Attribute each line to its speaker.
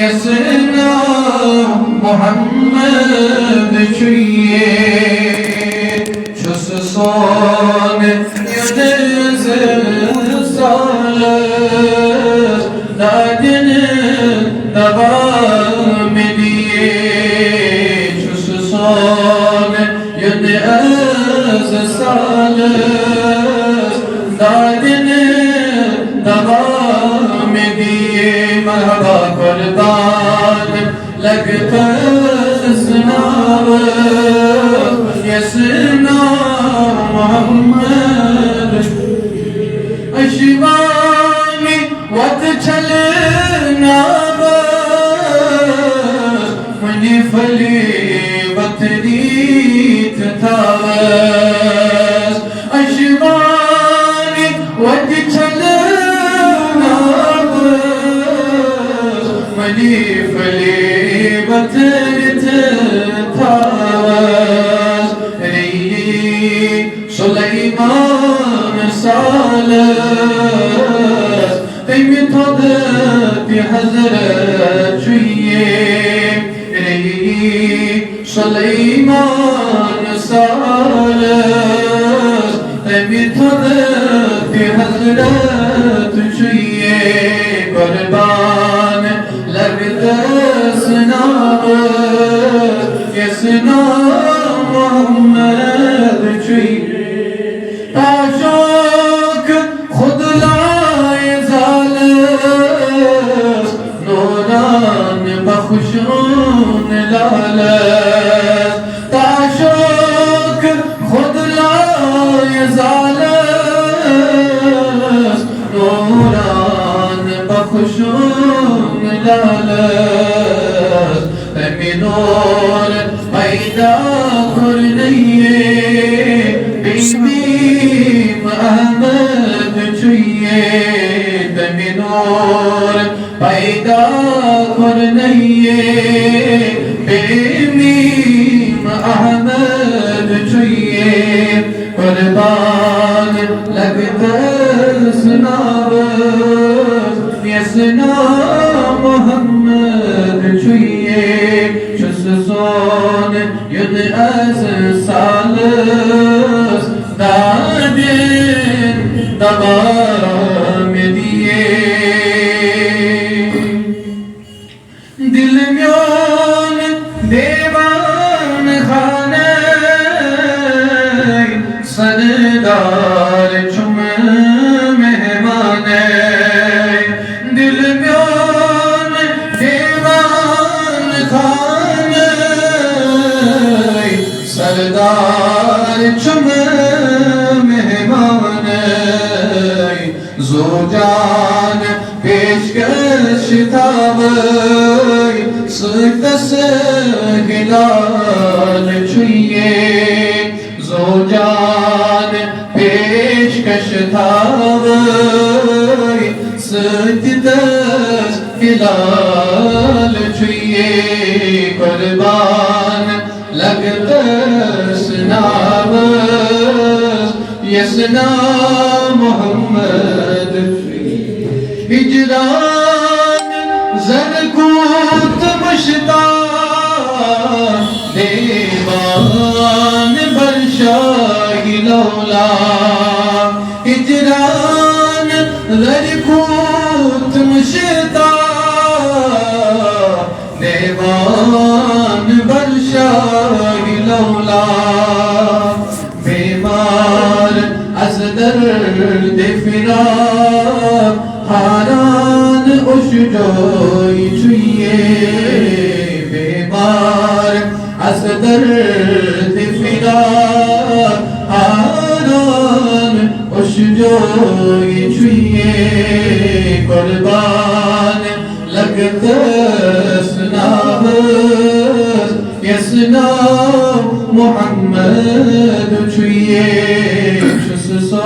Speaker 1: यसना Muhammed çüye Çüs son yüdüz salır Nadinin devam ediye Çüs son yüdüz salır Nadinin devam ediye Merhaba kurban लगता यसना मोहम्मद अशवानी वत चलना money फली वतरीत थावस अशवानी वत चलना money फली वतरीत थावस Süleyman Salih Temi tadı bir hazret çüye Süleyman Salih Temi tadı bir hazret çüye Kurban lagdasna yasna Muhammed çüye Ashok खुद लाए जालस नूरान बख्शून लालस ताशोक खुद लाए जालस नूरान बख्शून लालस तमी नूर पैदा कर नहीं Ahmed çüye temi nur पैदा कर नहिए बेमीम अहमद छुए कुर्बान लगता सुनावत यसना मोहम्मद छुए शुस सोन युद अज सालस दादिन दबाम दिए दिल म्योन देवान खाने सरदार चुम मेहमाने दिल म्योन देवान खाने सरदार चुम मेहमाने जोजान पेशकश थावई सुतस हिलाल छुए जोजान पेशकश थावई सुतस हिलाल छुए कुर्बान लगतस नावस यसना मोहम्मद हिजरान ज़रकूत मुश्ताक देवान बरशाही लौला हिजरान ज़रकूत मुश्ताक देवान बरशाही लौला बीमार अज़ दर्द फिराक हारान उशजोई छुए बीमार अज़ दर्द फिराक हारान उशजोई छुए कुर्बान लगतस नावस यसना मोहम्मद छुए शुस सो